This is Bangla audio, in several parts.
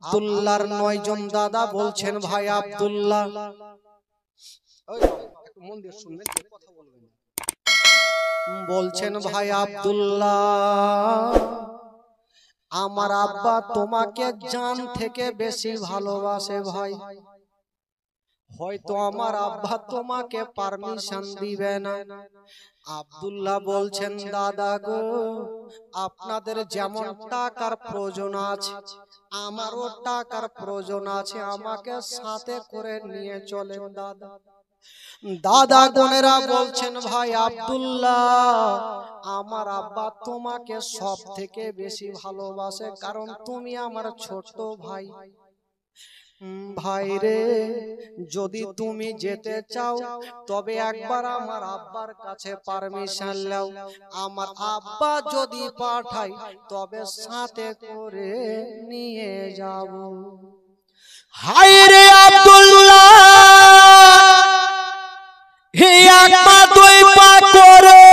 আব্দুল্লাহর 9 জন দাদা বলছেন ভাই আব্দুল্লাহ, একটু মন দিয়ে শুনবেন, কথা বলবেন। বলছেন ভাই আব্দুল্লাহ, আমার আব্বা তোমাকে জান থেকে বেশি ভালোবাসে ভাই। হয়তো আমার আব্বা তোমাকে পারমিশন দিবে না। আব্দুল্লাহ বলছেন দাদা গো, আপনাদের যেমন টাকার প্রয়োজন আছে আমারও টাকার প্রয়োজন আছে, আমাকে সাথে করে নিয়ে চলেন দাদা। দাদা গনেরা বলছেন ভাই আব্দুল্লাহ, আমার আব্বা তোমাকে সব থেকে বেশি ভালোবাসে, কারণ তুমি আমার ছোট ভাই। ভাই রে, যদি তুমি যেতে চাও তবে একবার আমার আব্বার কাছে পারমিশন নাও। আমার আব্বা যদি পাঠায় তবে সাথে করে নিয়ে যাব। হায় রে আব্দুল্লাহ, হে এক পা দুই পা করে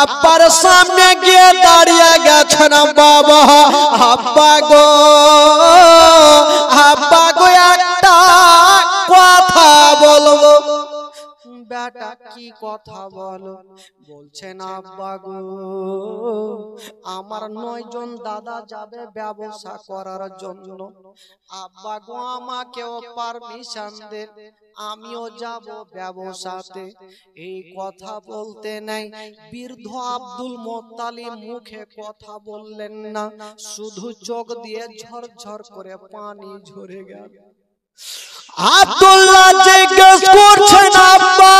আব্বার সামনে গিয়ে দাঁড়িয়ে গেছেন বাবা। আব্বা গো, আব্বা গো, একটা কথা বলবো। বেটা কি কথা বলো? বলছেন আব্বা গো, আমার 9 জন দাদা যাবে ব্যবসা করার জন্য। আব্বা গো, আমাকেও পারমিশন দেন, আমিও যাব ব্যবসাতে। এই কথা বলতে নাই বৃদ্ধ আব্দুল মোত্তালিব মুখে কথা বললেন না, শুধু চোখ দিয়ে ঝরঝর করে পানি ঝরে গেল। আব্দুল্লাহ জিজ্ঞেস করছেন আব্বা,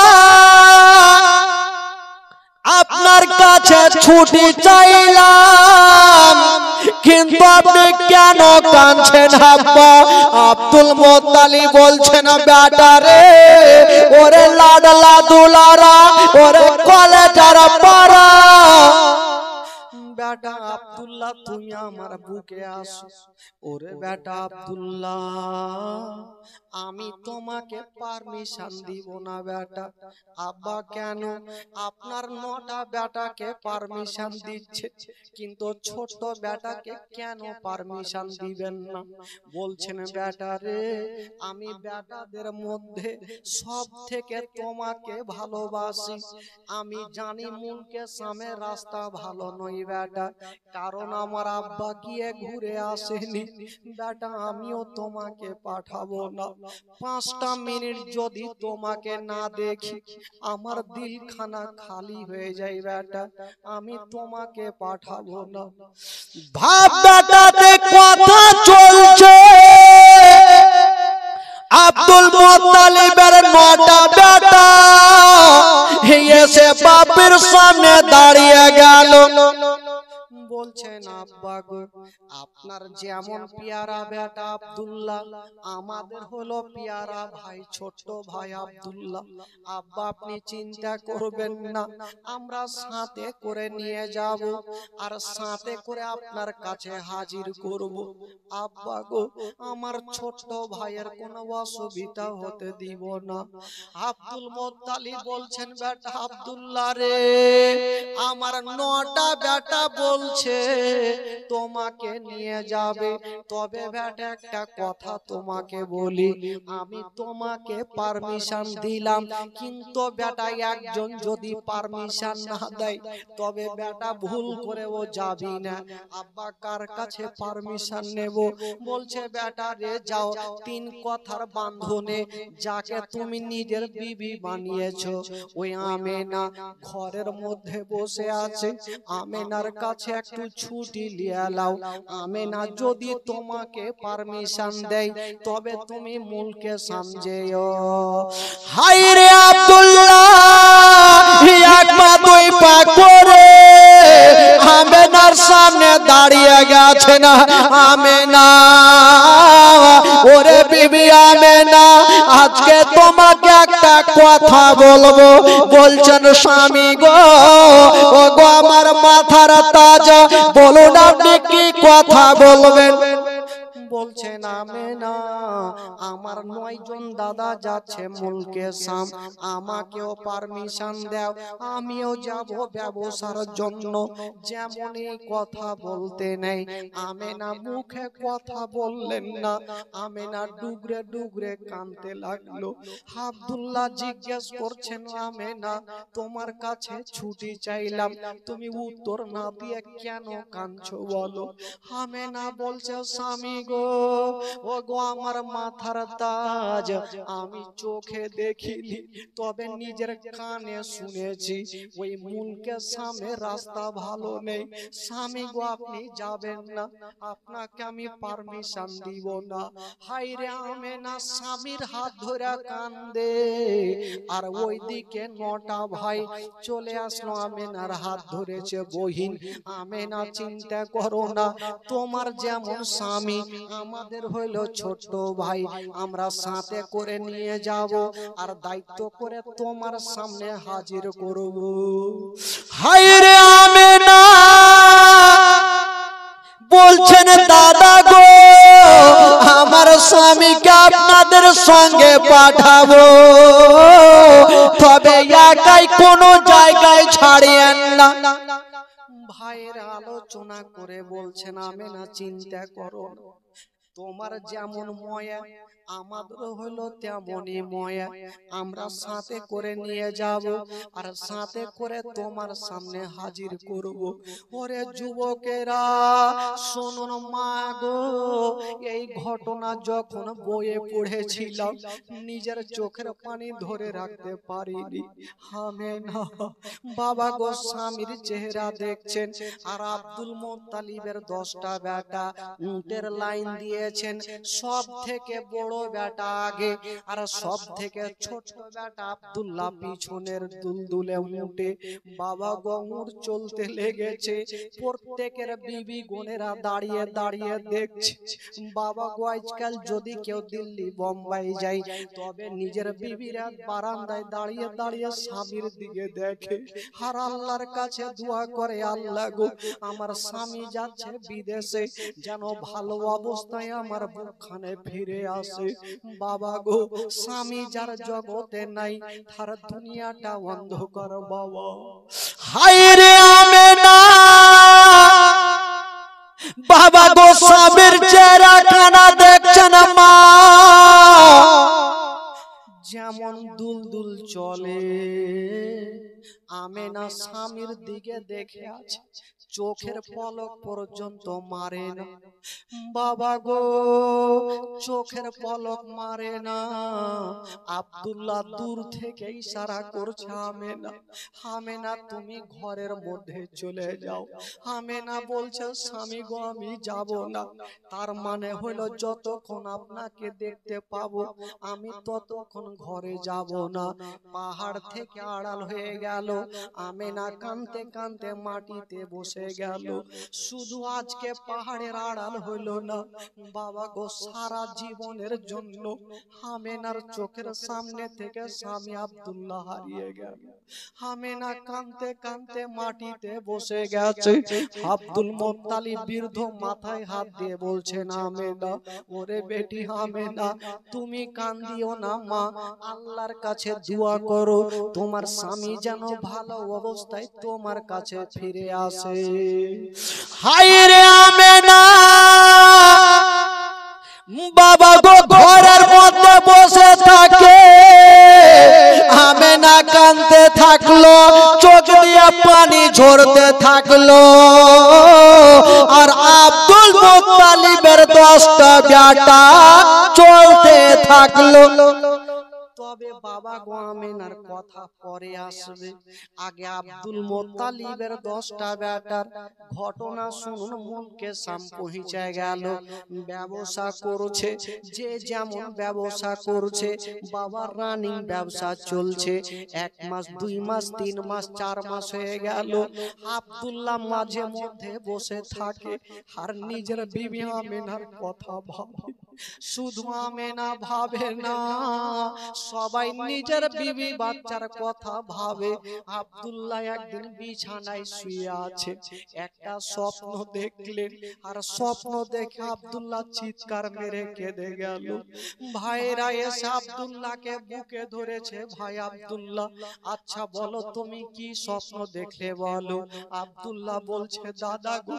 আপনার কাছে ছুটি চাইলাম, কিন্তু আপনি কেন কাঁদছেন আব্বা? আব্দুল মোত্তালিব বলছেন বেটা রে, ওরে লাডলা দুলারা, ওরে কলেজার পাড়া, বেটা আব্দুল্লাহ তুমি আমার বুকে আসো। ওরে বেটা আব্দুল্লাহ, আমি তোমাকে পারমিশন দিব না বেটা। আব্বা কেন? আপনার 9টা বেটাকে পারমিশন দিচ্ছে, কিন্তু ছোট বেটাকে কেন পারমিশন দিবেন না? বলছেন বেটা রে, আমি বেটাদের মধ্যে সব থেকে তোমাকে ভালোবাসি। আমি জানি মুলকে সামনে রাস্তা ভালো নয় বেটা, কারণ আমার আব্বা গিয়ে ঘুরে আসেনি বেটা, আমিও তোমাকে পাঠাবো না। 5টা মিনিট যদি তোমাকে না দেখি আমার দিলখানা খালি হয়ে যায় বেটা, আমি তোমাকে পাঠাবো না। ভাব বেটাতে কথা চলছে, আব্দুল মোত্তালিবের 9টা বেটা এসে বাপের সামনে দাঁড়িয়ে গেল। বলছেন আব্বা গো, আপনার যেমন পেয়ারা বেটা আব্দুল্লাহ, আমাদের হলো পেয়ারা ভাই, ছোট ভাই আব্দুল্লাহ। আব্বা আপনি চিন্তা করবেন না, আমরা সাথে করে নিয়ে যাব আর সাথে করে আপনার কাছে হাজির করব। আব্বা গো, আমার ছোট ভাইয়ের কোনো অসুবিধা হতে দিব না। আব্দুল মোত্তালিব বলছেন বেটা আব্দুল্লাহ রে, আমার 9টা বেটা বলছে তোমাকে নিয়ে যাবে, তবে বেটা একটা কথা তোমাকে বলি, আমি তোমাকে পারমিশন দিলাম, কিন্তু বেটা একজন যদি পারমিশন না দেয় তবে বেটা ভুল করেও যাবি না। আব্বা কার কাছে পারমিশন নেব? বলছে বেটা রে যাও, 3 কথার বাঁধনে যাকে তুমি নিজের বিবি বানিয়েছো ওই আমেনা ঘরের মধ্যে বসে আছে, আমেনার কাছে একটু ছুটি নিয়ে লাও। আমেনা যদি তোমাকে পারমিশন দেয় তবে তুমি মুলকে সমঝেও। হায় রে আব্দুল্লাহ, এক পা দুই পা করে আমেনার সামনে দাঁড়িয়ে গেছে না। আমেনা, ওরে বিবি আমেনা, আজকে তোমাকে একটা কথা বলবো। বলছেন স্বামী গো, ও গো আমার মাথার তাজ, বলুন আপনি কি কথা বলবেন? বলছেন আমেনা আমার 9 জন দাদা যাচ্ছে মুলকে শাম, আমাকেও পারমিশন দাও, আমিও যাব ব্যবসার জন্য। যেমনই কথা বলতে নেই, আমেনা মুখে কথা বললেন না। আমেনা ডুগরে ডুগরে কাঁদতে লাগলো। আব্দুল্লাহ জিজ্ঞেস করছেন আমেনা তোমার কাছে ছুটি চাইলাম, তুমি উত্তর না দিয়ে কেন কাঁদছো বলো? আমেনা বলছে স্বামী গো, ও গো আমার মাথার তাজ, আমি চোখে দেখিনি তবে নিজের কানে শুনেছি ওই মুলকে সামনে রাস্তা ভালো নেই। স্বামী গো আপনি যাবেন না, আপনাকে আমি পারমিশন দিব না। হাই রে আমেনা স্বামীর হাত ধরে কান্দে, আর ওইদিকে 9টা ভাই চলে আসলো, আমেনার হাত ধরেছে। বহিন আমেনা চিন্তা করো না, তোমার যেমন স্বামী আমাদের হইল ছোট ভাই, আমরা সাথে করে নিয়ে যাব আর দায়িত্ব করে তোমার সামনে হাজির করব। হাই রে আমেনা বলছেন দাদা গো আমার স্বামীকে আপনাদের সঙ্গে পাঠাবো, তবে একাই কোনো জায়গায় ছাড়িয়েন না। ভাইয়ের আলোচনা করে বলছেন আমেনা চিন্তা করো, তোমার যেমন ময়া আমাদের হলো তেমনই ময়া, আমরা সাথে করে নিয়ে যাব আর সাথে করে তোমার সামনে হাজির করব। ওরে যুবকেরা শুনুন মা গো, এই ঘটনা যখন বইয়ে পড়েছিলাম নিজের চোখের পানি ধরে রাখতে পারিনি। আমেনা বাবা গো স্বামীর চেহারা দেখছেন, আর আব্দুল মুত্তালিবের 10টা বেটা উটের লাইন দিয়েছেন, সব থেকে বড় বেটা আগে আর সব থেকে ছোট বেটা আব্দুল্লাহ পিছনের দুলদুলে উঠে। বাবা গঙ্গুর চলতে লেগেছে, প্রত্যেকের বিবি বোনেরা দাঁড়িয়ে দাঁড়িয়ে দেখছে। বাবা গো আজকাল যদি কেউ দিল্লি বোম্বাই যায় তবে নিজের বিবিরা বারান্দায় দাঁড়িয়ে দাঁড়িয়ে স্বামীর দিকে দেখে আর আল্লাহর কাছে দোয়া করে, আল্লাহ গো আমার স্বামী যাচ্ছে বিদেশে, যেন ভালো অবস্থায় আমার বুকখানে ফিরে আসে। বাবা গো স্বামী যার জগতে নাই তার দুনিয়াটা অন্ধকার বাবা। হায় রে আমেনা বাবা গো স্বামীর চেহারা কানা দেখছেন মা, যেমন দুলদুল চলে আমেনা স্বামীর দিকে দেখে আছে, চোখের পলক পর্যন্ত মারে না। বাবা গো চোখের পলক মারে না। আব্দুল্লাহ দূর থেকে ইশারা করছে আমেনা, আমেনা তুমি ঘরের মধ্যে চলে যাও। আমেনা বলছে স্বামী গো আমি যাব না, তার মানে হলো যতক্ষণ আপনাকে দেখতে পাবো আমি ততক্ষণ ঘরে যাব না। পাহাড় থেকে আড়াল হয়ে গেল, আমেনা কাঁদতে কাঁদতে মাটিতে বসে গেল। শুধু আজকে পাহাড়ের আড়াল হইল না বাবা গো, সারা জীবনের জন্য আমেনার চোখের সামনে থেকে স্বামী আব্দুল্লাহ হারিয়ে গেল। আমেনা কাঁদতে কাঁদতে মাটিতে বসে গেছে। আব্দুল মুত্তালিব বৃদ্ধ মাথায় হাত দিয়ে বলছেন আমেনা ওরে বেটি আমেনা তুমি কান্দিও না মা, আল্লাহর কাছে দোয়া করো তোমার স্বামী যেন ভালো অবস্থায় তোমার কাছে ফিরে আসে। হায় রে আমেনা বাবা গো ঘরের মধ্যে বসে থাকে, আমেনা কাঁদতে থাকলো, চোখ দিয়ে পানি ঝরতে থাকলো, আর আব্দুল মুত্তালিবের 10টা বেটা চলতে থাকলো। তবে বাবা গো আমেনার কথা পরে আসবে, আগে আব্দুল মুত্তালিবের 10টা বেটার ঘটনা শুনুন। মুলকে শাম পৌঁছে গেল, ব্যবসা করছে, যে যেমন ব্যবসা করছে, বাবার রানিং ব্যবসা চলছে। 1 মাস 2 মাস 3 মাস 4 মাস হয়ে গেল। আব্দুল্লাহ মাঝে মধ্যে বসে থাকে আর নিজের বিবি আমেনার কথা ভাবে। শুধু আমেনা ভাবে না, সবাই নিজের বিবি বাচ্চার কথা ভাবে। আব্দুল্লাহ একদিন বিছানায় শুয়ে আছে, একটা স্বপ্ন দেখলেন, আর স্বপ্ন দেখে আব্দুল্লাহ চিৎকার মেরে কেঁদে গেল। ভাইরা এসে আব্দুল্লাহকে বুকে ধরেছে। ভাই আব্দুল্লাহ, আচ্ছা বলো তুমি কি স্বপ্ন দেখলে বলো। আব্দুল্লাহ বলছে, দাদা গো,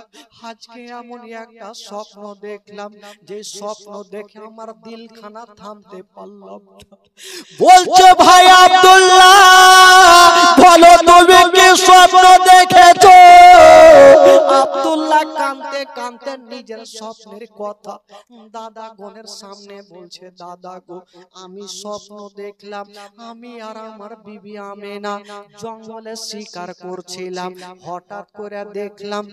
আজকে এমন একটা স্বপ্ন দেখলাম, যে স্বপ্ন দেখে আমার দিলখানা থামতে পারলাম না। বলছে, ভাই আব্দুল্লাহ বলো তুমি কি স্বপ্ন দেখেছো। আব্দুল্লাহ কাঁদতে কাঁদতে নিজের স্বপ্নের কথা দাদা গনের সামনে বলছে, দাদা গো, আমি স্বপ্ন দেখলাম আমি আর আমার বিবি আমেনা জঙ্গলে শিকার করছিলাম। হঠাৎ করে দেখলাম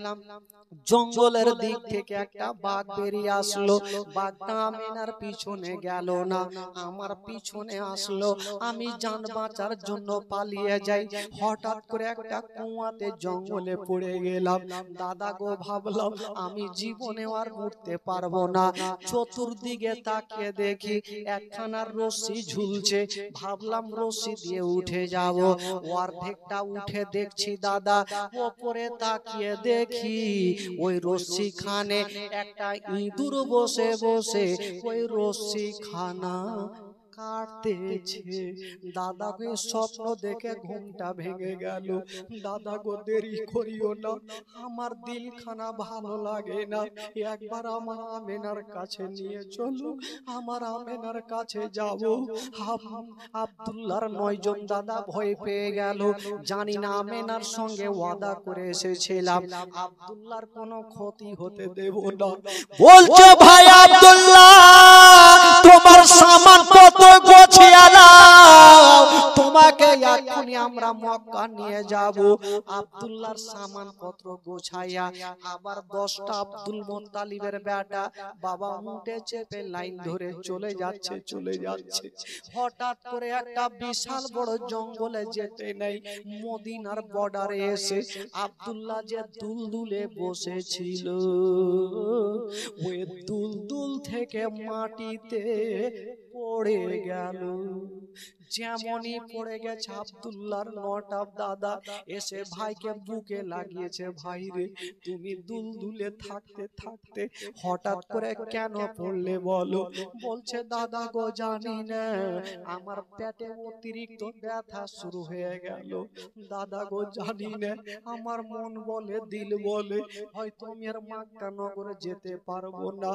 জঙ্গলের দিক থেকে একটা বাঘ বেরিয়ে আসলো। বাঘটা আমেনার পিছনে গেল না, আমার পিছনে আসলো। আমি জান বাঁচার জন্য পালিয়ে যাই। হঠাৎ করে একটা কুয়াতে জঙ্গলে পড়ে গেলাম। দাদা গো, ভাবলাম আমি জীবনে আর উঠতে পারবো না। চতুর্দিকে তাকিয়ে দেখি একখানা রশ্মি ঝুলছে। ভাবলাম রশ্মি দিয়ে উঠে যাব। অর্ধেকটা উঠে দেখছি দাদা, ওপরে তাকিয়ে দেখি ওই রশ্মি খানে একটা ইঁদুর বসে বসে ওই রশ্মি খানা কাটতেছে। দাদা গো, স্বপ্ন দেখে ঘুমটা ভেঙে গেল। দাদা গো, দেরি করিও না, আমার দিলখানা ভালো লাগে না, একবার আমার আমেনার কাছে নিয়ে চলো, আমার আমেনার কাছে যাব। আব্দুল্লাহর 9 জন দাদা ভয় পেয়ে গেল। জানি না আমেনার সঙ্গে ওয়াদা করে এসেছিলাম আব্দুল্লাহর কোনো ক্ষতি হতে দেব না। বলছে, ভাই আব্দুল্লাহ তোমার সামান কত গোছিয়ে নাও, তোমাকে এখনি আমরা মক্কা নিয়ে যাব। আব্দুল্লাহর সামান পত্র গোছাইয়া আবার 10টা আব্দুল মুত্তালিবের বেটা বাবা উঠে চেপে লাইন ধরে চলে যাচ্ছে। হঠাৎ করে একটা বিশাল বড় জঙ্গলে যেতে নেই, মদিনার বর্ডারে এসে আব্দুল্লাহ যে দুলদুলে বসেছিল, ওই দুলদুল থেকে মাটিতে পড়ে গেল। যেমনই পড়ে গেছে আব্দুল্লাহর 9টা দাদা এসে ভাইকে বুকে লাগিয়েছে। ভাই রে, তুমি দুলদুলে থাকতে থাকতে হঠাৎ করে কেন পড়লে বলো। বলছে, দাদা গো, জানি না, আমার পেটে অতিরিক্ত ব্যথা শুরু হয়ে গেল। দাদা গো, জানি না, আমার মন বলে দিল বলে হয়তো আমি আর মক্কা নগরে যেতে পারবো না।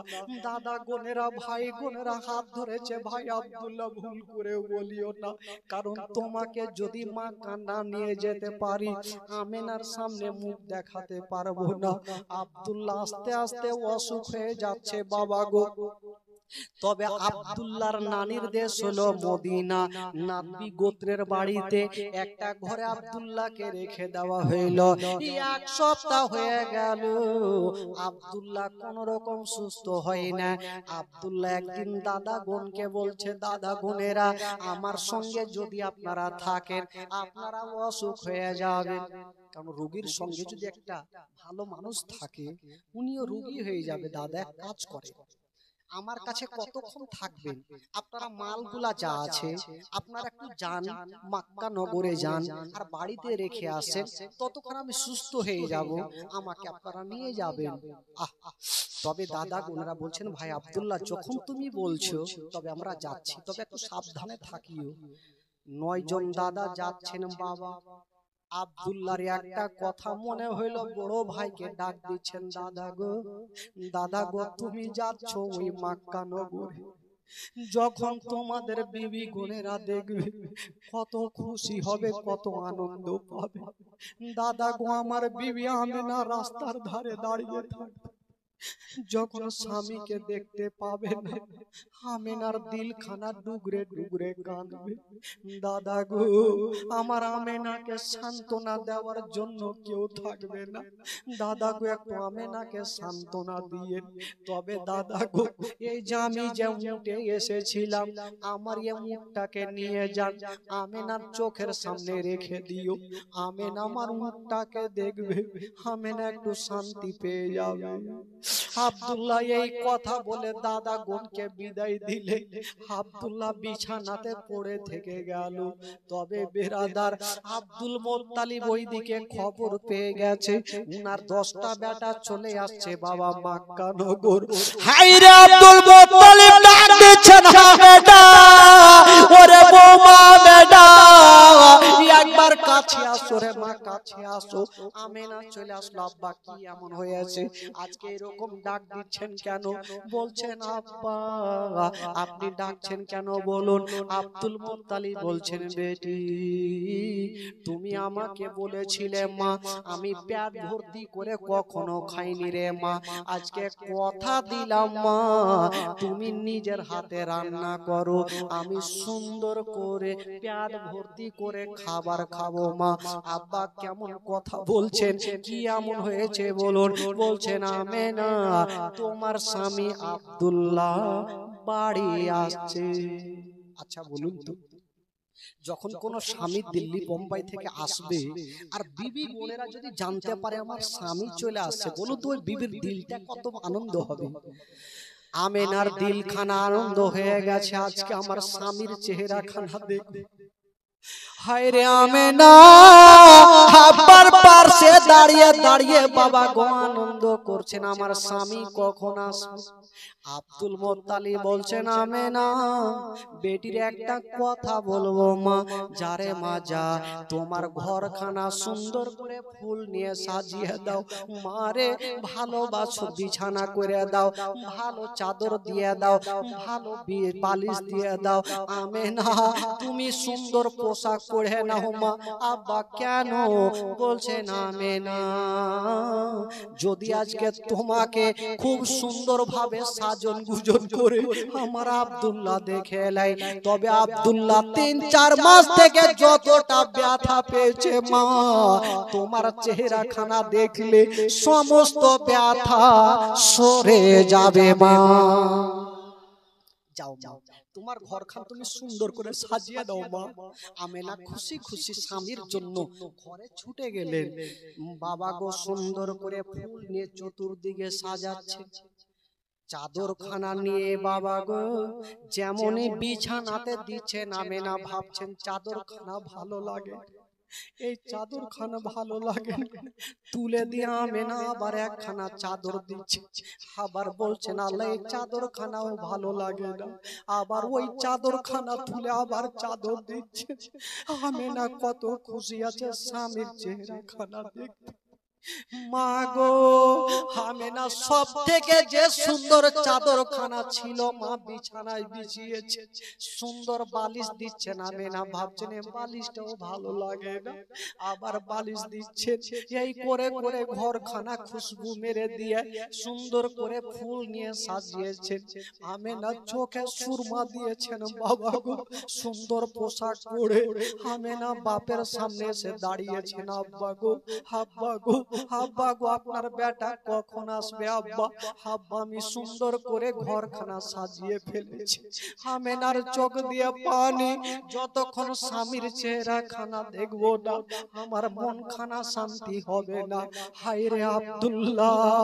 দাদা গোনেরা ভাই গোনেরা হাত ধরেছে। ভাই আব্দুল্লাহ, ভুল করে বলিও না, কারণ তোমাকে যদি মক্কা না নিয়ে যেতে পারি আমেনার সামনে মুখ দেখাতে পারবো না। আব্দুল্লাহ আস্তে আস্তে অসুখ হয়ে যাচ্ছে বাবা গো। তবে আব্দুল্লাহর নানির দেশ হলো মদিনা। নাবি গোত্রের বাড়িতে একটা ঘরে আব্দুল্লাহকে রেখে দেওয়া হইল। 1 সপ্তাহ হয়ে গেল, আব্দুল্লাহ কোন রকম সুস্থ হয় না। আব্দুল্লাহ একদিন দাদা বোনকে বলছে, দাদা বোনেরা, আমার সঙ্গে যদি আপনারা থাকেন আপনারা অসুখ হয়ে যাবেন। কারণ রোগীর সঙ্গে যদি একটা ভালো মানুষ থাকে উনিও রোগী হয়ে যাবে। দাদা এক কাজ করে, আমার কাছে কতক্ষণ থাকবেন, আপনারা মালগুলা যা আছে আপনারা একটু যান, মক্কা নগরে যান আর বাড়িতে রেখে আসেন, ততক্ষণ আমি সুস্থ হয়ে যাব, আমাকে আপনারা নিয়ে যাবেন। তবে দাদা গোনেরা বলছেন, ভাই আব্দুল্লাহ, যখন তুমি বলছো তবে আমরা যাচ্ছি, তবে একটু সাবধানে থাকিও। 9 জন দাদা যাচ্ছেন বাবা। আব্দুল্লাহর একটা কথা মনে হইল, বড় ভাইকে ডাক দিচ্ছেন, দাদা গো, তুমি যাচ্ছ ওই মক্কা নগরে, যখন তোমাদের বিবি গুনেরা দেখবে কত খুশি হবে, কত আনন্দ পাবে। দাদা গো, আমার বিবি আমেনা রাস্তার ধারে দাঁড়িয়ে থাকবে, যখন স্বামীকে দেখতে পাবে না আমেনার দিলখানা ডুগরে ডুগরে কাঁদবে। দাদা গো, আমার আমেনাকে সান্ত্বনা দেওয়ার জন্য কেউ থাকবে না। দাদা গো, একটু আমেনাকে সান্ত্বনা দিয়ে। তবে দাদা গো, এই যে আমি যে উঠে এসেছিলাম আমার এই মুখটাকে নিয়ে যান, আমেনার চোখের সামনে রেখে দিও। আমেনা আমার মুখটাকে দেখবে, আমেনা একটু শান্তি পেয়ে যাবে। আব্দুল্লাহ এই কথা বলে দাদা বোনকে বিদায় দিলে আব্দুল্লাহ বিছানাতে পড়ে থেকে গেল। তবে বেরাদার আব্দুল মুত্তালিব ওইদিকে খবর পেয়ে গেছে উনার 10টা বেটা চলে আসছে বাবা মক্কা নগর। হায়রে আব্দুল মুত্তালিব ডাক দিচ্ছেন, হ্যাঁ বেটা, ওরে বৌমা বেটা, একবার কাছে আসো রে মা, কাছে আসো। আমেনা চলে আসলো। আব্বা কি এমন হয়েছে আজকে এরকম ডাক দিচ্ছেন কেন? বলছেন আব্বা আপনি ডাকছেন কেন বলুন। আব্দুল মুত্তালিব বলছেন বেটি তুমি আমাকে বলেছিলে মা আমি পেট ভর্তি করে কখনো খাইনি রে মা, আজকে কথা দিলাম মা তুমি নিজের হাতে রান্না করো, আমি সুন্দর করে পেট ভর্তি করে খাবার খাবো মা। আব্বা কেমন কথা বলছেন, কি এমন হয়েছে বলুন। বলছেন আমেনা তোমার স্বামী আব্দুল্লাহ বাড়ি আসছে। আচ্ছা বলুন তো, যখন কোন স্বামী দিল্লি বোম্বাই থেকে আসবে আর বিবি বোনেরা যদি জানতে পারে আমার স্বামী চলে আসছে, বলুন তো ওই বিবির দিলটা কত আনন্দ হবে। আমেনার দিলখানা আনন্দ হয়ে গেছে, আজকে আমার স্বামীর চেহারা খানা দেখবে। হায়রে আমেনা আব্বার পাশে দাঁড়িয়ে দাঁড়িয়ে বাবা গো আনন্দ করছেন আমার স্বামী কখন আসবে। আব্দুল মুত্তালিব বলছেন আমেনা বেটির একটা কথা বলবো মা, যারে মা যা তোমার ঘরখানা সুন্দর করে ফুল নিয়ে সাজিয়ে দাও, মারে ভালোবাসো, বিছানা করে দাও, ভালো চাদর দিয়ে দাও, ভালো বালিশ দিয়ে দাও। আমেনা তুমি সুন্দর পোশাক পরে নাও মা। আব্বা কেন? বলছেন আমেনা যদি আজকে তোমাকে খুব সুন্দর ভাবে সাজন গুজন করে আমার আব্দুল্লাহ দেখে লাই, তবে আব্দুল্লাহ 3-4 মাস থেকে যতটা ব্যথা পেয়েছে মা তোমার চেহারা খানা দেখলে সমস্ত ব্যথা সরে যাবে মা। যাও যাও তোমার ঘরখান তুমি সুন্দর করে সাজিয়ে দাও মা। আমেনা খুশি খুশি স্বামীর জন্য ঘরে ছুটে গেলেন। বাবা গো সুন্দর করে ফুল নিয়ে চতুর্দিকে সাজাচ্ছে, চাদর খানা নিয়ে বাবা গো যেমনই বিছানাতে দিচ্ছেন আমেনা ভাবছেন চাদর খানা ভালো লাগে, এই চাদর খানা ভালো লাগে, তুলে দিয়ে আমেনা আবার একখানা চাদর দিচ্ছে, আবার বলছেন আল্লাহ এই চাদর খানাও ভালো লাগে না, আবার ওই চাদর খানা তুলে আবার চাদর দিচ্ছে। আমেনা কত খুশি আছে স্বামীর চেহারা খানা দেখতে। মা গো আমেনা সব থেকে যে সুন্দর চাদর খানা ছিল মা বিছানায় বিছিয়েছে, সুন্দর বালিশ দিচ্ছেন। আমেনা ভাবছেন বালিশটাও ভালো লাগে না, আবার বালিশ দিচ্ছেন। এই করে করে ঘরখানা খুশবু মেরে দিয়ে সুন্দর করে ফুল নিয়ে সাজিয়েছেন। আমেনা চোখে সুরমা দিয়েছেন বাবা গো, সুন্দর পোশাক পরে আমেনা বাপের সামনে এসে দাঁড়িয়েছেন। আব্বা গো আব্বা গো আব্বা গো আপনার বেটা কখন আসবে আব্বা? আব্বা আমি সুন্দর করে ঘরখানা সাজিয়ে ফেলেছি। আমেনার চোখ দিয়ে পানি, যতক্ষণ স্বামীর চেহারা খানা দেখবো না আমার মন খানা শান্তি হবে না। হায়রে আব্দুল্লাহ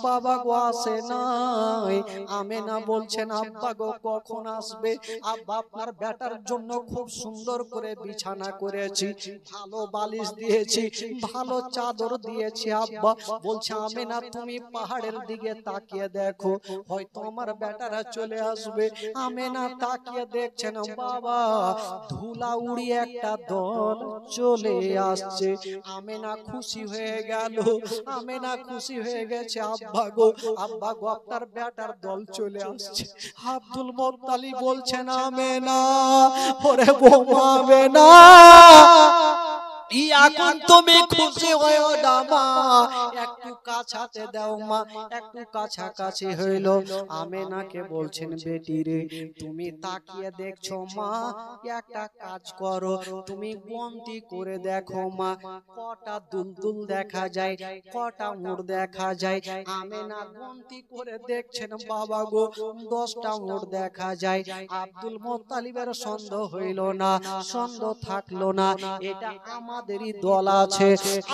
বাবা গো আসে নাই। আমেনা বলছেন আব্বা গো কখন আসবে? আব্বা আপনার বেটার জন্য খুব সুন্দর করে বিছানা করেছি, ভালো বালিশ দিয়েছি, ভালো চাদর দিয়েছি। আব্বা বলছে আমেনা তুমি পাহাড়ের দিকে তাকিয়ে দেখো, হয়তো আমার বেটারা চলে আসবে। আমেনা তাকিয়ে দেখছেন বাবা ধুলা উড়িয়ে একটা দল চলে আসছে। আমেনা খুশি হয়ে গেল, আমেনা খুশি হয়ে গেছে। আব্বা গো আপনার বেটার দল চলে আসছে। আব্দুল মুত্তালিব বলছেন আমেনা ওরে বৌমা আমেনা এখন তুমি খুশি হয়েও না মা, একটু কাছাতে দাও মা, একটু কাছাকাছি হইল। আমেনাকে বলছেন বেটি রে তুমি তাকিয়ে দেখছো মা, একটা কাজ করো তুমি গন্তি করে দেখো মা, কটা দুলদুল দেখা যায়, কটা মোড় দেখা যায়। আমেনা গন্তি করে দেখছেন বাবা গো 10টা মোড় দেখা যায়। আব্দুল মুত্তালিবের সন্দেহ হইল না, সন্দেহ থাকলো না, এটা আমাদেরই দল আছে।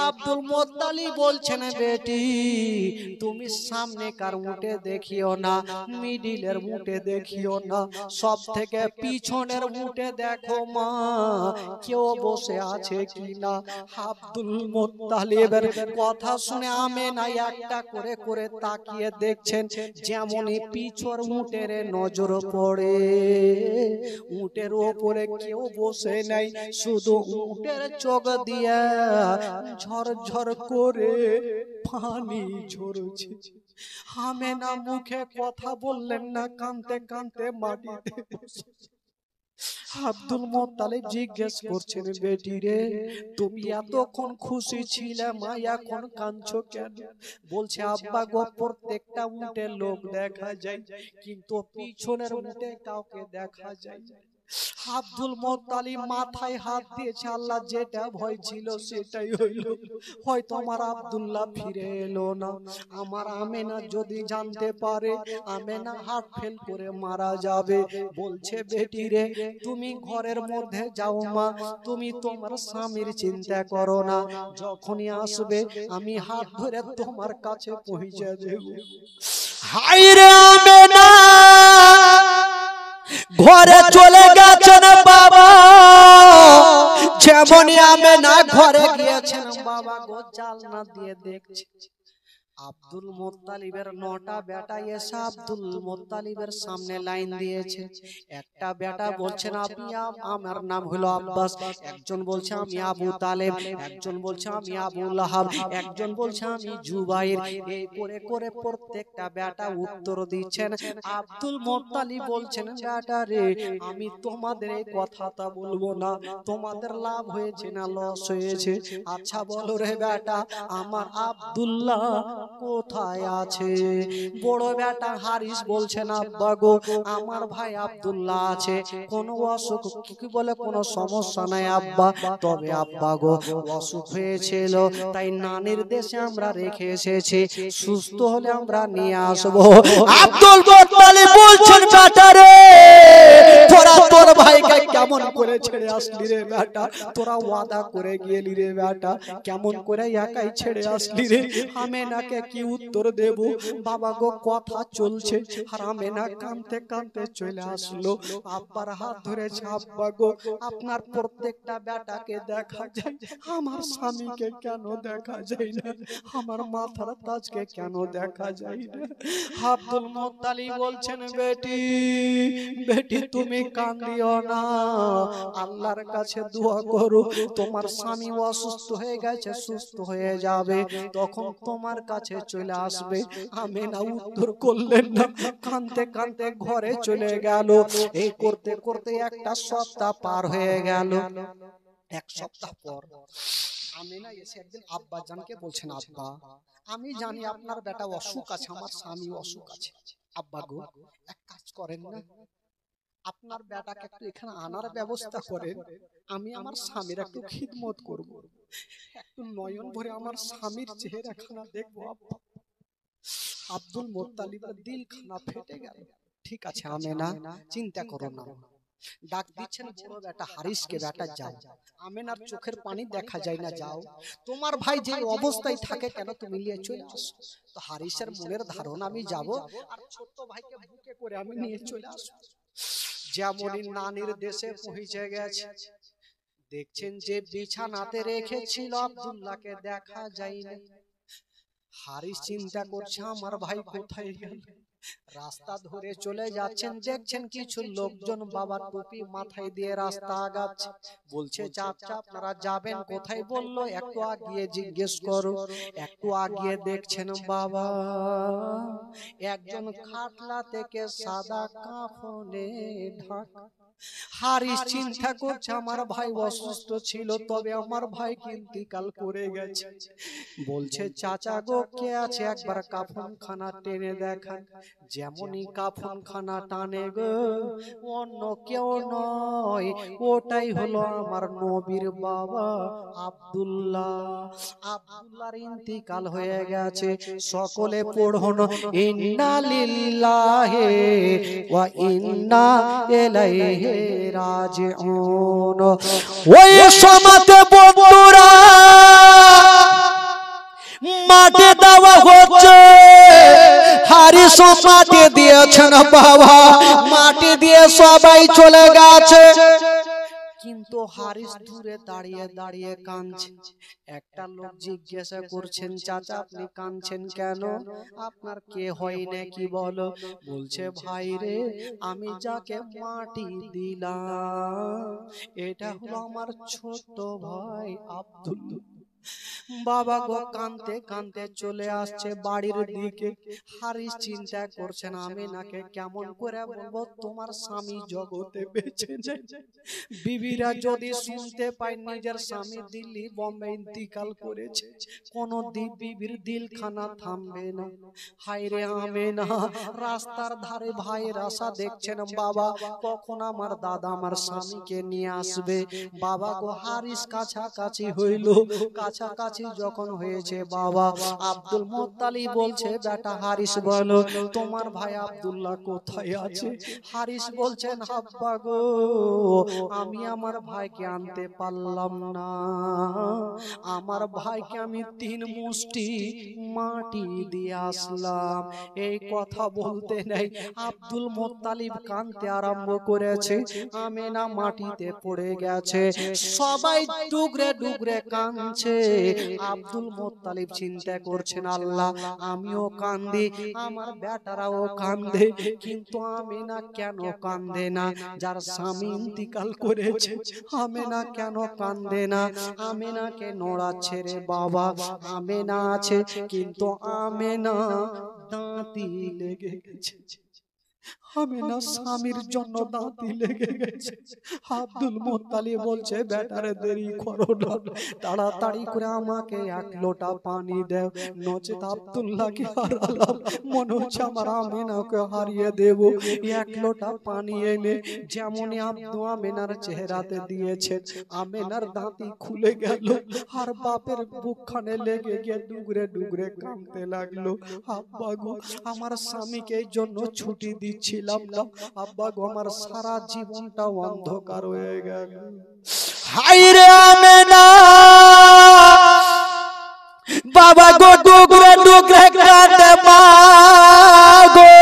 আব্দুল মুত্তালিব বলছেন বেটি তুমি সামনেকার উঠে দেখিও না, মিডিলের উঠে দেখিও না, সব থেকে পিছনের উঠে দেখো মা কেউ বসে আছে কিনা। আব্দুল মুত্তালিবের কথা শুনে আমেনা একটা করে করে তাকিয়ে দেখছেন, যেমনই পিছর উটের নজর পড়ে উটের ওপরে কেউ বসে নাই, শুধু উটের চোখ দিয়ে ঝরঝর করে পানি ঝরছে। আমেনা মুখে কথা বললেন না, কাঁদতে কাঁদতে মাটিতে বসে। আব্দুল মুত্তালিব জিজ্ঞেস করছেন, বেটি রে তুমি এতক্ষণ খুশি ছিলে মা, এখন কাঁদছো কেন? বলছে আব্বা গো, প্রত্যেকটা উটে লোক দেখা যায় কিন্তু পিছনের উটে কাউকে দেখা যায় না। আব্দুল মুত্তালিব মাথায় হাত দিয়েছে, আল্লাহ যেটা ভয় ছিল সেটাই হইল, হয়তো আমার আব্দুল্লাহ ফিরে এলো না। আমার আমেনা যদি জানতে পারে আমেনা হার্ট ফেল করে মারা যাবে। বলছে বেটি রে তুমি ঘরের মধ্যে যাও মা, তুমি তোমার স্বামীর চিন্তা করো না, যখনই আসবে আমি হাত ধরে তোমার কাছে পৌঁছে দেব। হায় রে আমেনা ঘরে চলে গেছেন বাবা, যেমনই আমেনা ঘরে গিয়েছেন বাবা গো জানলা দিয়ে দেখছে আব্দুল মুত্তালিবের 9টা বেটা এসে আব্দুল মুত্তালিবের সামনে লাইন দিয়েছে। একটা বেটা বলছেন আমার নাম হলো আব্বাস, একজন বলছে আমি আবু তালেব, একজন বলছে আমি আবু লাহাব, একজন বলছে আমি জুবাইর। এই করে করে প্রত্যেকটা বেটা উত্তর দিচ্ছেন। আব্দুল মুত্তালিব বলছেন, বেটা রে আমি তোমাদের এই কথাটা বলবো না, তোমাদের লাভ হয়েছে না লস হয়েছে? আচ্ছা বলো রে বেটা আমার আব্দুল্লাহ কোথায় আছে? বড় বেটা হারিস বলছেন, আব্বা গো আমার ভাই আব্দুল্লাহ আছে, কোনো অসুখ কি বলে কোনো সমস্যা নাই আব্বা, তবে আব্বা গো অসুখ হয়েছিল তাই নানির দেশে আমরা রেখে এসেছি, সুস্থ হলে আমরা নিয়ে আসবো। আব্দুল মুত্তালিব বলছেন, বেটা রে তোরা তোর ভাইকে কেমন করে ছেড়ে আসলি রে বেটা, তোরা ওয়াদা করে গেলি রে বেটা, কেমন করে একাই ছেড়ে আসলি রে? আমেনাকে কি উত্তর দেব? বাবা গো কথা চলছে আর আমেনা কাঁদতে কাঁদতে চলে আসলো, আব্বার হাত ধরেছে। আব্বা গো আপনার প্রত্যেকটা বেটাকে দেখা যায়, আমার স্বামীকে কেন দেখা যায় না? আমার মাথার তাজকে কেন দেখা যায় না? আব্দুল মুত্তালিব বলছেন, বেটি বেটি তুমি কাঁদিও না, আল্লাহর কাছে দোয়া করো, তোমার স্বামী অসুস্থ হয়ে গেছে, সুস্থ হয়ে যাবে, তখন তোমার কাছে চলে আসবে। আমেনা উত্তর করলেন না, কাঁদতে কাঁদতে ঘরে চলে গেল। এই করতে করতে একটা সপ্তাহ পার হয়ে গেল। এক সপ্তাহ পর আমেনা এসে একদিন আব্বা জানকে বলছেন, আব্বা আমি জানি আপনার বেটা অসুখ আছে, আমার স্বামী অসুখ আছে, আব্বা গো এক কাজ করেন না, আপনার বেটাকে একটু এখানে আনার ব্যবস্থা করেন, আমি আমার স্বামীর একটু খিদমত করব, একটু নয়ন ভরে আমার স্বামীর চেহারাখানা দেখবো। আব্দুল মুত্তালিবের দিলখানা ফেটে গেল। ঠিক আছে আমেনা চিন্তা করো না, ডাক দিচ্ছেন বড় বেটা হারিসকে, বেটা যাও, আমেনার চোখের পানি দেখা যায় না, যাও তোমার ভাই যে অবস্থায় থাকে কেন তুমি নিয়ে চলে আসো। তো হারিসের মনের ধারণা আমি যাব আর ছোট ভাইকে বুকে করে আমি নিয়ে চলে আসবো। যেমনই নানির দেশে পৌঁছে গেছে, দেখছেন যে বিছানাতে রেখেছিল আব্দুল্লাহকে দেখা যায় না। হারিস চিন্তা করছে আমার ভাই কোথায় গেল, রাস্তা ধরে চলে যাচ্ছেন, দেখছেন কিছু লোকজন বাবার টুপি মাথায় দিয়ে রাস্তা আগাচ্ছে। বলছে চাচা আপনারা যাবেন কোথায়? বললো একটু আগিয়ে জিজ্ঞেস করো। একটু আগিয়ে দেখছেন বাবা একজন খাটলা থেকে সাদা কাফনে ঢাকা। হারিস চিন্তা করছে আমার ভাই অসুস্থ ছিল, তবে আমার ভাই ইন্তিকাল করে গেছে। বলছে চাচা গো কে আছে একবার কাফন খানা টেনে দেখান। যেমনই কাফন খানা টানে গো, অন্য কেউ নয়, ওটাই হলো আমার নবীর বাবা আব্দুল্লাহ। আব্দুল্লাহর ইন্তিকাল হয়ে গেছে। সকলে পড়ুন ইন্না লিল্লাহি ওয়া ইন্না ইলাইহি রাজিউন। ওই সমাতে বন্ধুরা মাঠে দেওয়া হারিস মাটি দিয়েছেন বাবা, মাটি দিয়ে সবাই চলে গেছে, কিন্তু হারিস দূরে দাঁড়িয়ে দাঁড়িয়ে কাঁদছে। একটা লোক জিজ্ঞাসা করছেন, চাচা আপনি কাঁদছেন কেন, আপনার কে হয় নাকি বলো? বলছে ভাই রে, আমি যাকে মাটি দিলাম এটা হলো আমার ছোট ভাই আব্দুল। বাবা গো কাঁদতে কাঁদতে চলে আসছে বাড়ির দিকে। হারিস চিন্তা করছেন আমিনাকে কেমন করে বলবো তোমার স্বামী জগতে বেঁচে নেই। বিবিরা যদি শুনতে পায় নিজের স্বামী দিল্লি বোম্বে ইন্তিকাল করেছে, কোন বিবির দিলখানা থামবে না। হায়রে আমিনা রাস্তার ধারে ভাইয়ের আশা দেখছেন, বাবা কখন আমার দাদা আমার স্বামীকে নিয়ে আসবে। বাবা গো হারিস কাছাকাছি হইল, কাছাকাছি যখন হয়েছে বাবা আব্দুল মুত্তালিব বলছে, বেটা হারিস বলো তোমার ভাই আব্দুল্লাহ কোথায় আছে? হারিস বলছেন, আব্বা গো আমি আমার ভাইকে আনতে পারলাম না, আমার ভাইকে আমি 3 মুষ্টি মাটি দিয়ে আসলাম। এই কথা বলতে নেই আব্দুল মুত্তালিব কাঁদতে আরম্ভ করেছে, আমিনা মাটিতে পড়ে গেছে, সবাই ডুগরে ডুগরে কাঁদছে। আব্দুল মুত্তালিব চিন্তা করছেন, আল্লাহ আমিও কাঁদি, আমার বেটারাও কাঁদে, কিন্তু আমিনা কেন কাঁদে না? যার স্বামী ইন্তিকাল করেছে আমিনা কেন কাঁদে না? আমিনাকে নড়াচ্ছে রে বাবা, আমিনা আছে কিন্তু আমিনা দাঁতি লেগে গেছে, আমিনা স্বামীর জন্য দাঁতি লেগে গেছে। আব্দুল মুত্তালিব বলছে, বেটারে দেরি করো না, তাড়াতাড়ি করে আমাকে 1 লোটা পানি দাও, নচেত আব্দুল্লাহকে হারালাম, মনে হচ্ছে আমার আমিনাকে হারিয়ে দেব। 1 লোটা পানি এনে যেমনই আমিনার চেহারাতে দিয়েছে, আমিনার দাঁতি খুলে গেল, আর বাপের বুকখানে লেগে গিয়ে ডুগরে ডুগরে কাঁদতে লাগলো। আব্বা গো আমার স্বামীকে এই জন্য ছুটি দিচ্ছিলাম না, আব্বা গো আমার সারা জীবনটা অন্ধকার হয়ে গেল। হায়রে আমিনা বাবা গো ডুগরে ডুগরে কাঁদে মা গো।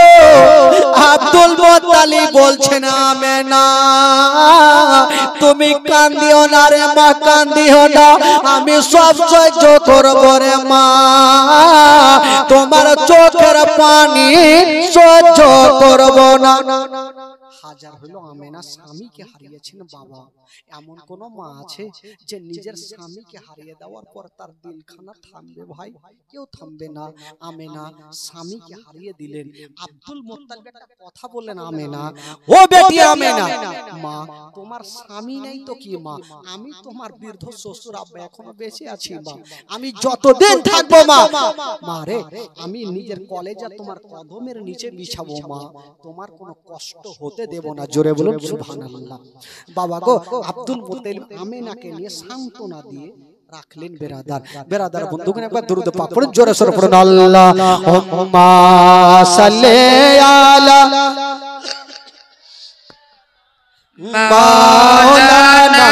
আব্দুল মুত্তালিব বলছেন, আমিনা তুমি কাঁদিও না রে মা, কাঁদিও না, আমি সব সহ্য করব রে মা, তোমার চোখের পানি সহ্য করব না। হাজার হলো আমিনা স্বামীকে হারিয়েছেন বাবা, এমন কোন মা আছে যে নিজের স্বামীকে হারিয়ে দেওয়ার পর তার দিলখানা থামবে? ভাই কেউ থামবে না। আমিনা স্বামীকে হারিয়ে দিলেন। আব্দুল মুত্তালিব একটা কথা বললেন, আমিনা ও বেটি আমিনা, মা তোমার স্বামী নেই তো কি মা, আমি তোমার বৃদ্ধ শ্বশুর আব্বা এখনো বেঁচে আছি মা, আমি যতদিন থাকবো মা, মা রে আমি নিজের কলেজে তোমার কদমের নিচে বিছাবো মা, তোমার কোনো কষ্ট হতে দেব না। জোরে বলুন সুবহানাল্লাহ। বাবা গো আব্দুল মুত্তালিব আমিনাকে নিয়ে সান্ত্বনা দিয়ে রাখলেন। বেরাদার বন্ধুগণ একবার দরুদ পাক পড়ুন, জোরে সোরে পড়ুন, আল্লাহুম্মা সাল্লি আলা মাওলানা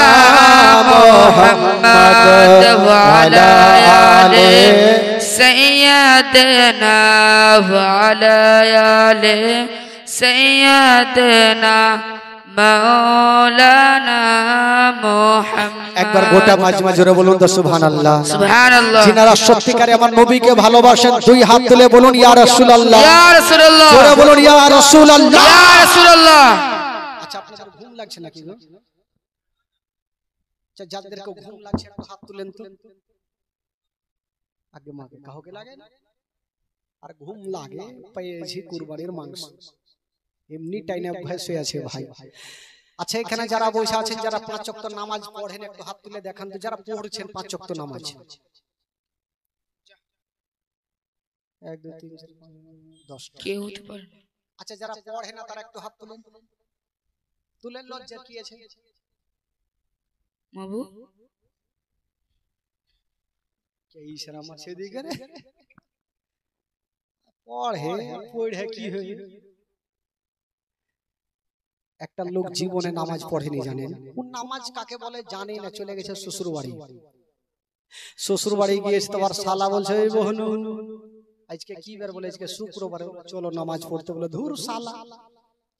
মুহাম্মদ ওয়া আলা আলি সাইয়্যিদানা ওয়া আলা আলি সাইয়্যিদানা মাওলানা মুহাম্মদ। একবার গোটা মাজমা জোরে বলুন তো সুবহানাল্লাহ, সুবহানাল্লাহ। যিনারা সত্যিকারে আমার নবীকে ভালোবাসেন 2 হাত তুলে বলুন ইয়া রাসূলুল্লাহ, ইয়া রাসূলুল্লাহ, জোরে বলুন ইয়া রাসূলুল্লাহ, ইয়া রাসূলুল্লাহ। আচ্ছা আপনাদের ঘুম লাগছে নাকি গো? আচ্ছা যাদেরকে ঘুম লাগছে একটু হাত তুলেন তো। আগে মাকে কাউকে লাগে না? আর ঘুম লাগে পেয়েছি কুরবানির মাংস, এমনি টাইনে অভ্যাস হয়ে আছে ভাই। আচ্ছা এখানে যারা বসে আছেন, যারা 5 ওয়াক্ত নামাজ পড়েন একটু হাত তুলে দেখান তো, যারা পড়ছেন 5 ওয়াক্ত নামাজ। 1 2 3 4 5 10 কেউ হতে পারে। আচ্ছা যারা পড়ে না তারা একটু হাত তুলেন, তুলেন, লজ্জা কি আছে বাবু? কে ইশারা মারছে দিকে রে? পড়ে কি হয়? একটা লোক জীবনে নামাজ পড়েনি, জানেন কোন নামাজ কাকে বলে জানেই না, চলে গেছে শ্বশুর বাড়ি। শ্বশুর বাড়ি গিয়েছে, তোমার শালা বলছে, এই বহনু আজকে কি বার বলে আজকে শুক্রবার, চলো নামাজ পড়তে, বলে ধুর শালা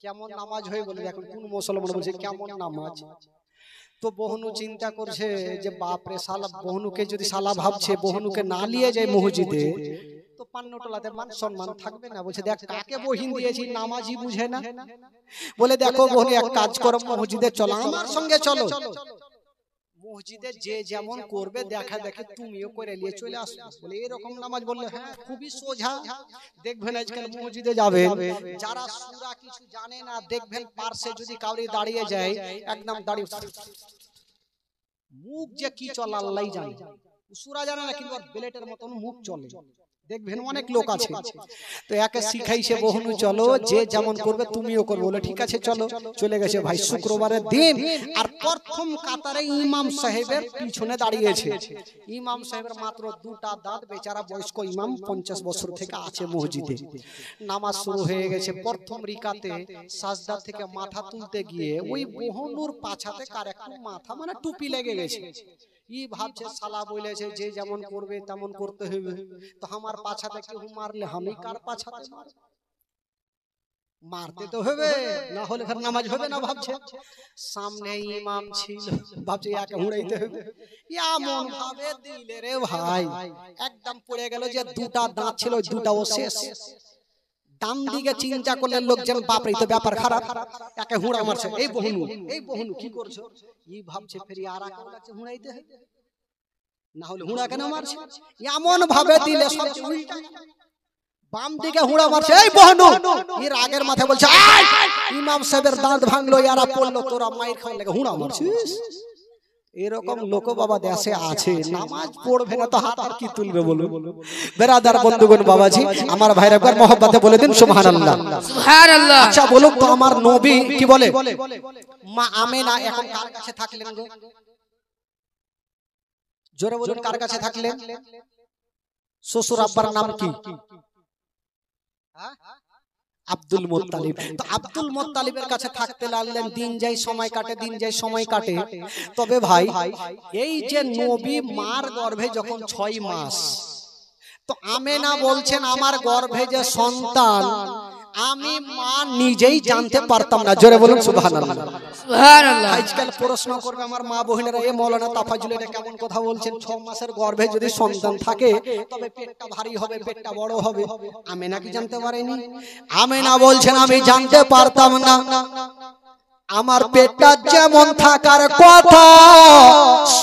কেমন নামাজ হয়ে বলে এখন কোন মুসলমান বলছে কেমন নামাজ। তো বহনু চিন্তা করছে যে বাপরে শালা, বহনুকে যদি শালা ভাবছে বহনুকে না নিয়ে যায় মসজিদে তো পান্নটলাতে মান সম্মান থাকবে না। বলছে দেখ কাকে বহিন দিয়েছি, নামাজই বুঝে না। বলে দেখো বহনু এক কাজ করো, মসজিদে চলো, আমার সঙ্গে চলো। মসজিদে যে যেমন করবে দেখা দেখে তুমিও করে নিয়ে চলে আসো। বলে এরকম নামাজ, বললে হ্যাঁ খুবই সোজা। দেখবেন আজকাল মসজিদে যাবে যারা সূরা কিছু জানে না, দেখবেন পার্শ্বে যদি কাউরি দাঁড়িয়ে যায় একদম দাঁড়িয়ে মুখ যে কি চলে আল্লাহই জানে, সূরা জানে না কিন্তু বেলেটের মতন মুখ চলে, দেখবেন অনেক লোক আছে। তো একে শিখাইছে বহনু চলো যে যেমন করবে তুমিও করবে। বলে ঠিক আছে চলো। চলে গেছে ভাই শুক্রবারের দিন, আর প্রথম কাতারে ইমাম সাহেবের পিছনে দাঁড়িয়েছে। ইমাম সাহেবের মাত্র দুটা দাঁত, বেচারা বয়স্ক ইমাম, 50 বছর থেকে আছে মসজিদে। নামাজ শুরু হয়ে গেছে। প্রথম রিকাতে সাজদা থেকে মাথা তুলতে গিয়ে ওই বহনুর পাছাতে কার একটু মাথা মানে টুপি লেগে গেছে। ই ভাবছে শালা বলেছে যে যেমন করবে তেমন করতে হবে, তো আমার পাছাতে কেউ মারলে আমি কার পাছাতে মারব, মারতে তো হবে, না হলে ফের নামাজ হবে না। ভাবছে সামনে ইমাম ছিল, ভাবছে ইয়াকে হুড়াইতে হবে, এমন ভাবে দিলে রে ভাই একদম পড়ে গেল যে দুটা দাঁত ছিল দুটাও শেষ। ডান দিকে চিন্তা করলে লোকজন বাপরে তো ব্যাপার খারাপ, একে হুড়া মারছে। এই বহনু কি করছো? ই ভাবছে ফের আর কার কাছে হুড়াইতে হবে, না হলে হুড়া কেন মারছে, এমন ভাবে দিলে সব উল্টা। বাম দিকে হুড়া মারছে। এই বহনু এর আগের মাথায় বলছে ইমাম সাহেবের দাঁত ভাঙলো, ইয়ারা পড়লো, তোরা মাইর খাওয়ার লাগে হুড়া মারছিস। এরকম লোক বাবা দেশে আছে, নামাজ পড়বে না তো হাত আর কি তুলবে বলুন। বেরাদার বন্ধুগণ বাবাজি আমার ভাইরা একবার মহব্বতে বলে দিন সুবহানাল্লাহ সুবহানাল্লাহ। আচ্ছা বলুন তো আমার নবী কি বলে? মা আমেনা এখন কার কাছে থাকলেন গো? জোরে বলুন কার কাছে থাকলেন? শ্বশুর আব্বার নাম কি? Abdul Muttalib. তো আব্দুল মুত্তালিবের কাছে থাকতে লাগলেন। দিন যায় সময় কাটে, দিন যায় সময় কাটে। তবে ভাই এই যে নবী মার গর্ভে যখন 6 মাস, তো আমেনা বলছেন আমার গর্ভে যে সন্তান আমি মা নিজেই জানতে পারতাম না। জোরে বলুন সুবহানাল্লাহ সুবহানাল্লাহ। আজকাল প্রশ্ন করবে আমার মা বোনেরা, এ মাওলানা তাফাজুল এটা কেমন কথা বলছেন? 6 মাসের গর্ভে যদি সন্তান থাকে তবে পেটটা ভারী হবে, পেটটা বড় হবে। আমেনা কি জানতে পারেনি? আমেনা বলছেন আমি জানতে পারতাম না, আমার পেটটা যেমন থাকার কথা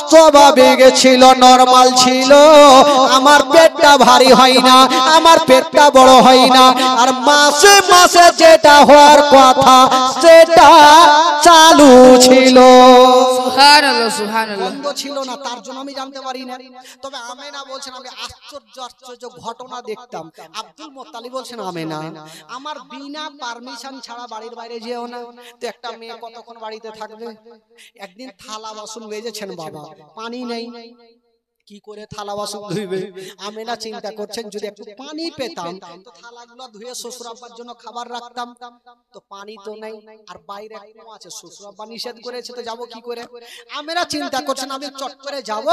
স্বাভাবিক ছিল, নরমাল ছিল, আমার পেটটা ভারী হয় না, আমার পেটটা বড় হয় না, আর মাসে মাসে যেটা হওয়ার কথা সেটা চালু ছিল। সুবহানাল্লাহ সুবহানাল্লাহ। বন্ধ ছিল না, তার জন্য আমি জানতে পারি না। তবে আমেনা বলছেন আমি আশ্চর্য ঘটনা দেখতাম। আব্দুল মুত্তালিব বলছেন আমেনা আমার বিনা পারমিশন ছাড়া বাড়ির বাইরে যেও না। তো একটা মেয়ে কতক্ষণ বাড়িতে থাকবে? একদিন থালা বাসন মেজেছেন বাবা, পানি নেই, কি করে থালা বাসন ধুইবে? আমেনা চিন্তা করছেন যদি একটু পানি পেতাম তো থালাগুলো ধুয়ে শ্বশুর আব্বার জন্য খাবার রাখতাম। তো পানি তো নেই, আর বাইরে কুয়া আছে, শ্বশুর আব্বা নিষেধ করেছে, তো যাবো কি করে? আমেনা চিন্তা করছেন আমি চট করে যাব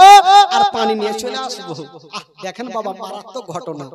আর পানি নিয়ে চলে আসবো। দেখেন বাবা মারাত্মক ঘটনা।